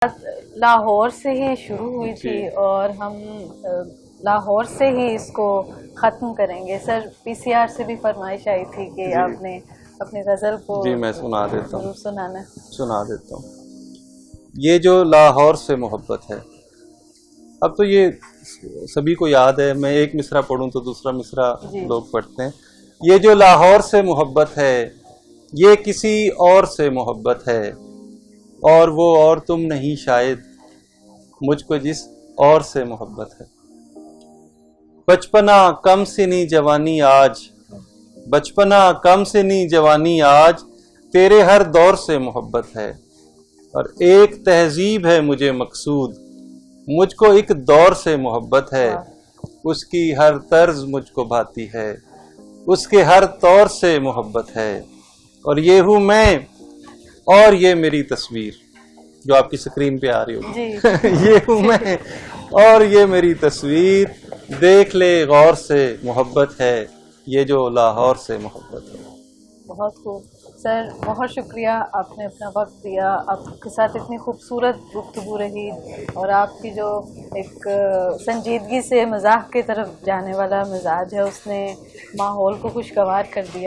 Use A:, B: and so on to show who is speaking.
A: لاہور سے ہی شروع ہوئی تھی اور ہم لاہور سے ہی اس کو ختم کریں گے. سر پی سی آر سے بھی فرمائش آئی تھی کہ آپ نے اپنی غزل کو
B: جی میں سنا دیتا ہوں,
A: سنا
B: دیتا ہوں. یہ جو لاہور سے محبت ہے, اب تو یہ سبھی کو یاد ہے, میں ایک مصرع پڑھوں تو دوسرا مصرع لوگ پڑھتے ہیں. یہ جو لاہور سے محبت ہے, یہ کسی اور سے محبت ہے, اور وہ اور تم نہیں شاید, مجھ کو جس اور سے محبت ہے. بچپنا کم سنی جوانی آج, بچپنا کم سنی جوانی آج, تیرے ہر دور سے محبت ہے. اور ایک تہذیب ہے مجھے مقصود, مجھ کو ایک دور سے محبت ہے. اس کی ہر طرز مجھ کو بھاتی ہے, اس کے ہر طور سے محبت ہے. اور یہ ہوں میں اور یہ میری تصویر, جو آپ کی سکرین پہ آ رہی ہوگی. یہ ہوں میں اور یہ میری تصویر, دیکھ لے غور سے محبت ہے, یہ جو لاہور سے محبت ہے.
A: بہت خوب سر, بہت شکریہ, آپ نے اپنا وقت دیا, آپ کے ساتھ اتنی خوبصورت گفتگو رہی, اور آپ کی جو ایک سنجیدگی سے مزاح کی طرف جانے والا مزاج ہے اس نے ماحول کو خوشگوار کر دیا.